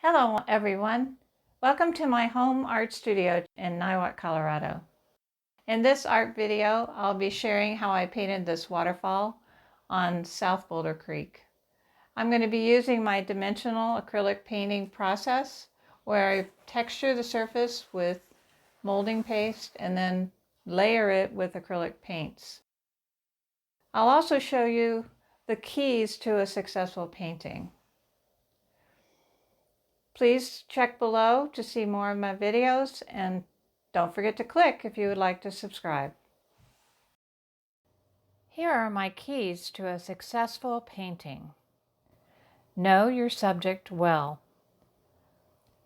Hello everyone. Welcome to my home art studio in Niwot, Colorado. In this art video, I'll be sharing how I painted this waterfall on South Boulder Creek. I'm going to be using my Dimensional Acrylic Painting process where I texture the surface with molding paste and then layer it with acrylic paints. I'll also show you the keys to a successful painting. Please check below to see more of my videos, and don't forget to click if you would like to subscribe. Here are my keys to a successful painting. Know your subject well.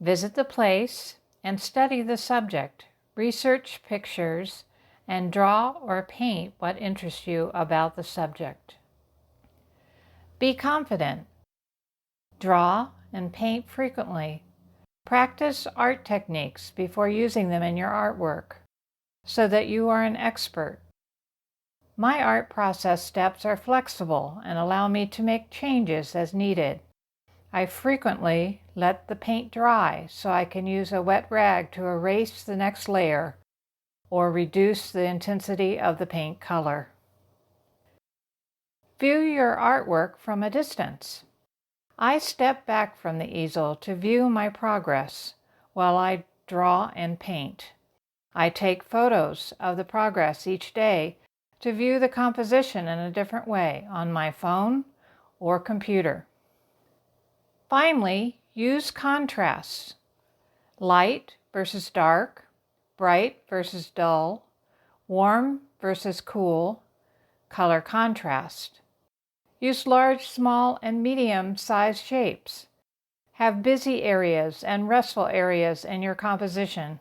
Visit the place and study the subject. Research pictures and draw or paint what interests you about the subject. Be confident. Draw and paint frequently. Practice art techniques before using them in your artwork so that you are an expert. My art process steps are flexible and allow me to make changes as needed. I frequently let the paint dry so I can use a wet rag to erase the next layer or reduce the intensity of the paint color. View your artwork from a distance. I step back from the easel to view my progress while I draw and paint. I take photos of the progress each day to view the composition in a different way on my phone or computer. Finally, use contrasts. Light versus dark, bright versus dull, warm versus cool, color contrast. Use large, small, and medium-sized shapes. Have busy areas and restful areas in your composition.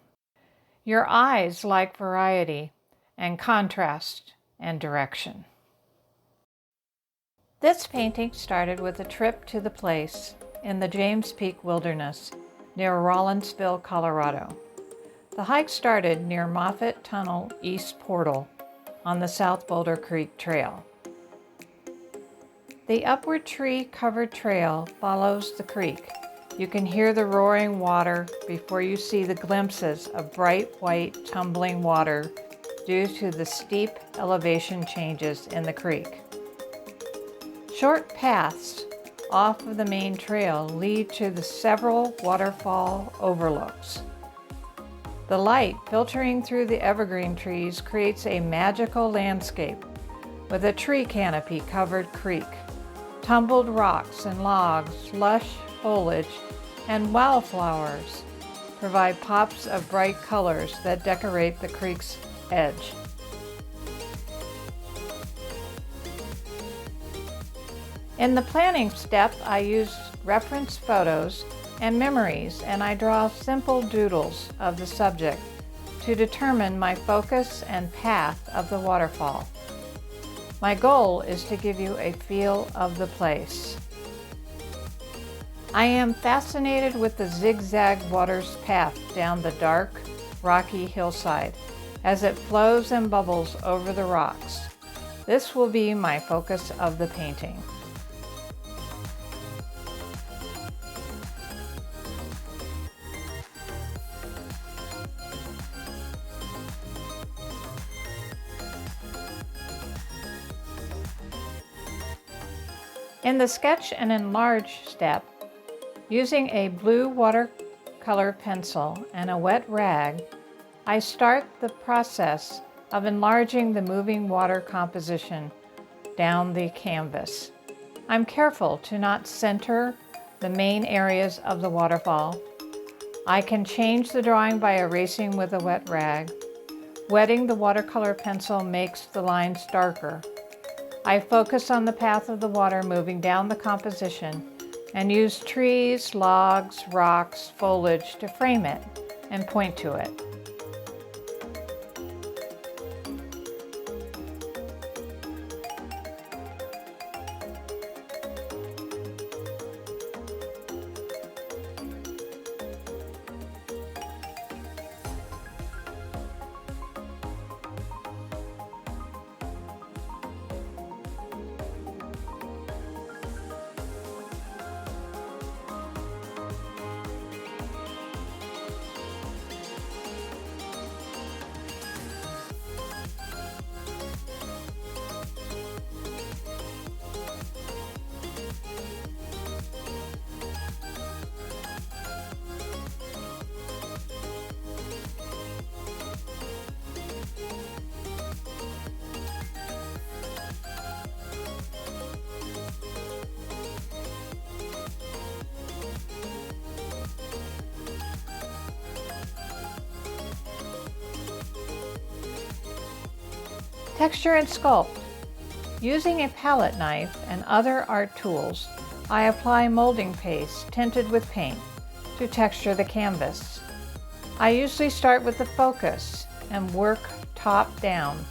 Your eyes like variety and contrast and direction. This painting started with a trip to the place in the James Peak Wilderness near Rawlinsville, Colorado. The hike started near Moffett Tunnel East Portal on the South Boulder Creek Trail. The upward tree-covered trail follows the creek. You can hear the roaring water before you see the glimpses of bright white tumbling water due to the steep elevation changes in the creek. Short paths off of the main trail lead to the several waterfall overlooks. The light filtering through the evergreen trees creates a magical landscape with a tree canopy covered creek. Tumbled rocks and logs, lush foliage, and wildflowers provide pops of bright colors that decorate the creek's edge. In the planning step, I use reference photos and memories, and I draw simple doodles of the subject to determine my focus and path of the waterfall. My goal is to give you a feel of the place. I am fascinated with the zigzag water's path down the dark, rocky hillside as it flows and bubbles over the rocks. This will be my focus of the painting. In the Sketch and Enlarge step, using a blue watercolor pencil and a wet rag, I start the process of enlarging the moving water composition down the canvas. I'm careful to not center the main areas of the waterfall. I can change the drawing by erasing with a wet rag. Wetting the watercolor pencil makes the lines darker. I focus on the path of the water moving down the composition and use trees, logs, rocks, foliage to frame it and point to it. Texture and sculpt. Using a palette knife and other art tools, I apply molding paste tinted with paint to texture the canvas. I usually start with the focus and work top down.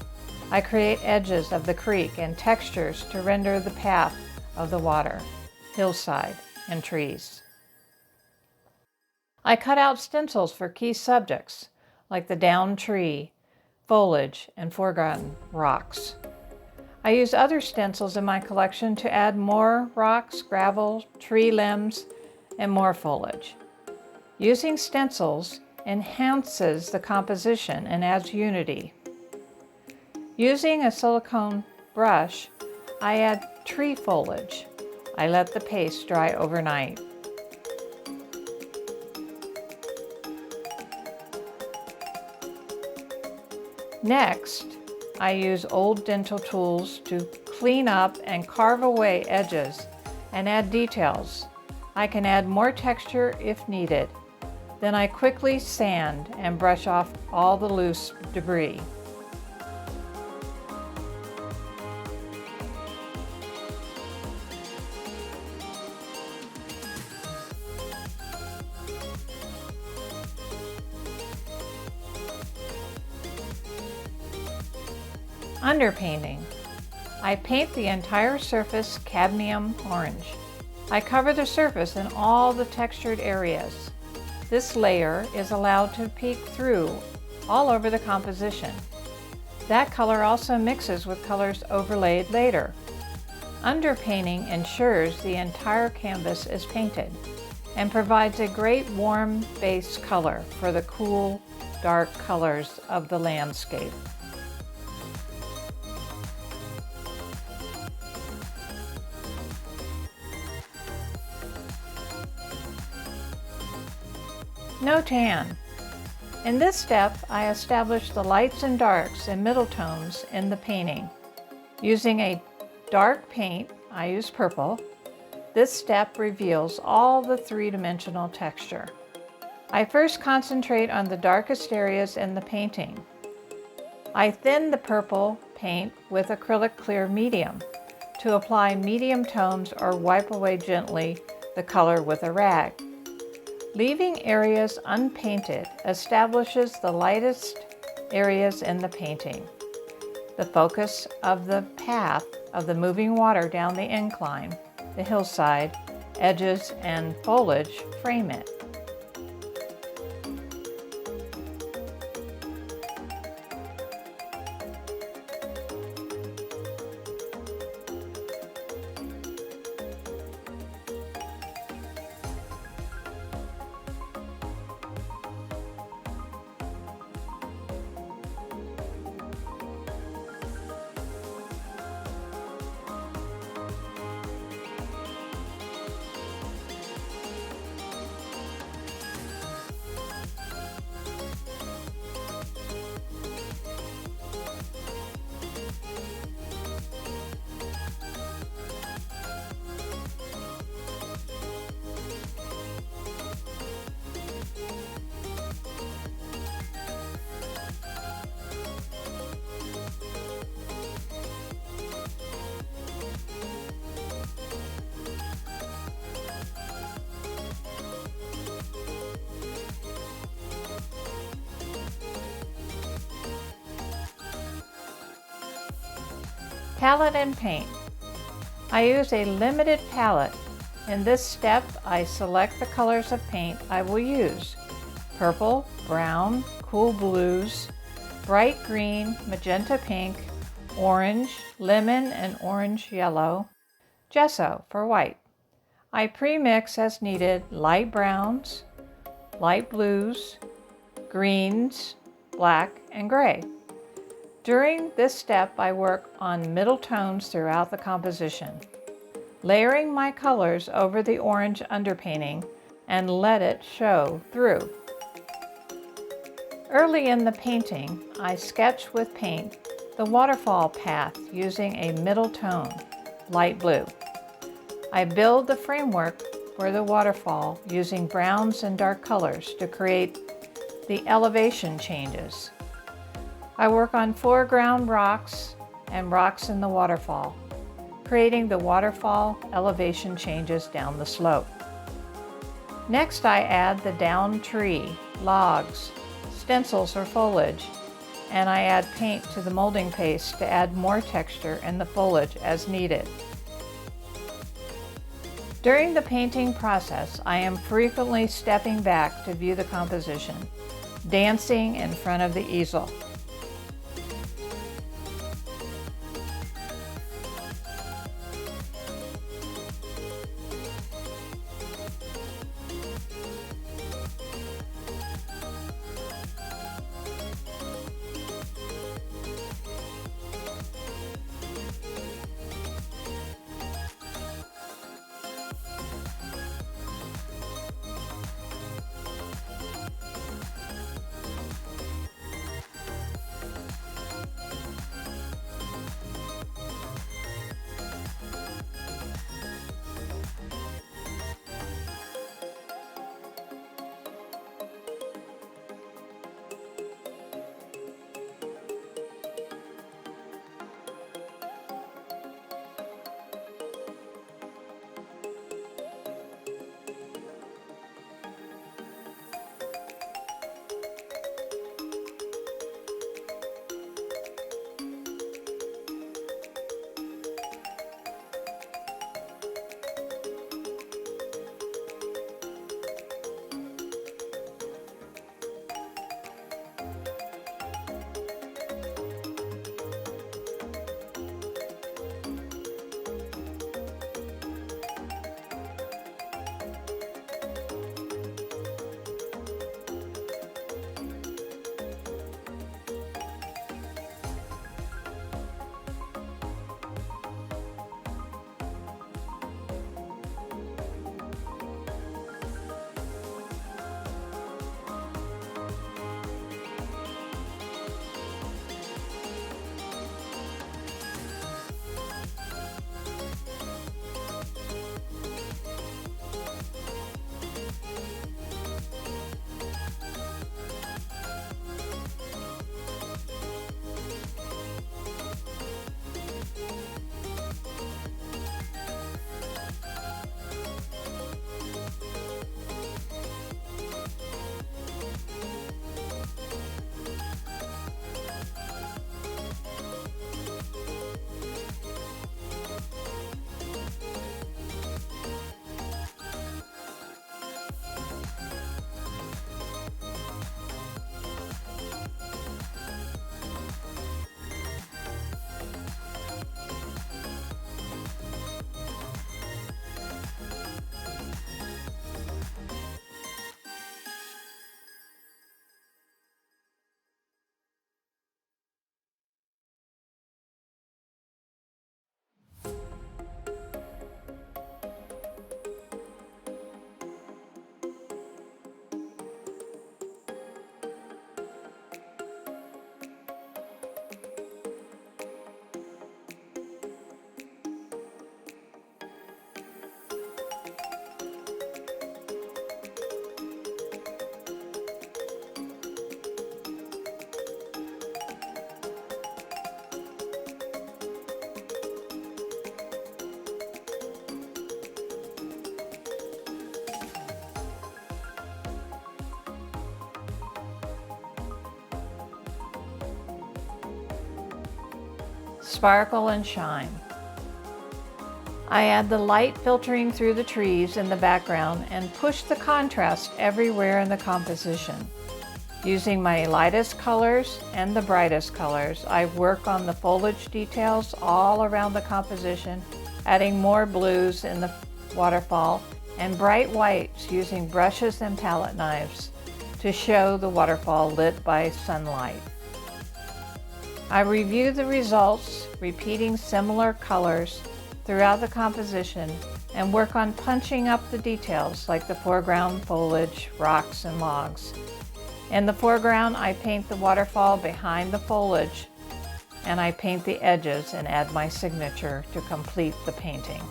I create edges of the creek and textures to render the path of the water, hillside, and trees. I cut out stencils for key subjects like the downed tree, foliage, and foreground rocks. I use other stencils in my collection to add more rocks, gravel, tree limbs, and more foliage. Using stencils enhances the composition and adds unity. Using a silicone brush, I add tree foliage. I let the paste dry overnight. Next, I use old dental tools to clean up and carve away edges and add details. I can add more texture if needed. Then I quickly sand and brush off all the loose debris. Underpainting. I paint the entire surface cadmium orange. I cover the surface in all the textured areas. This layer is allowed to peek through all over the composition. That color also mixes with colors overlaid later. Underpainting ensures the entire canvas is painted and provides a great warm base color for the cool, dark colors of the landscape. No tan. In this step, I establish the lights and darks and middle tones in the painting. Using a dark paint, I use purple. This step reveals all the three-dimensional texture. I first concentrate on the darkest areas in the painting. I thin the purple paint with acrylic clear medium to apply medium tones or wipe away gently the color with a rag. Leaving areas unpainted establishes the lightest areas in the painting. The focus of the path of the moving water down the incline, the hillside, edges, and foliage frame it. Palette and paint. I use a limited palette. In this step, I select the colors of paint I will use: purple, brown, cool blues, bright green, magenta pink, orange, lemon and orange yellow, gesso for white. I pre-mix as needed light browns, light blues, greens, black, and gray. During this step, I work on middle tones throughout the composition, layering my colors over the orange underpainting and let it show through. Early in the painting, I sketch with paint the waterfall path using a middle tone, light blue. I build the framework for the waterfall using browns and dark colors to create the elevation changes. I work on foreground rocks and rocks in the waterfall, creating the waterfall elevation changes down the slope. Next, I add the downed tree, logs, stencils or foliage, and I add paint to the molding paste to add more texture in the foliage as needed. During the painting process, I am frequently stepping back to view the composition, dancing in front of the easel. Sparkle and shine. I add the light filtering through the trees in the background and push the contrast everywhere in the composition. Using my lightest colors and the brightest colors, I work on the foliage details all around the composition, adding more blues in the waterfall and bright whites using brushes and palette knives to show the waterfall lit by sunlight. I review the results, repeating similar colors throughout the composition, and work on punching up the details like the foreground foliage, rocks, and logs. In the foreground, I paint the waterfall behind the foliage, and I paint the edges and add my signature to complete the painting.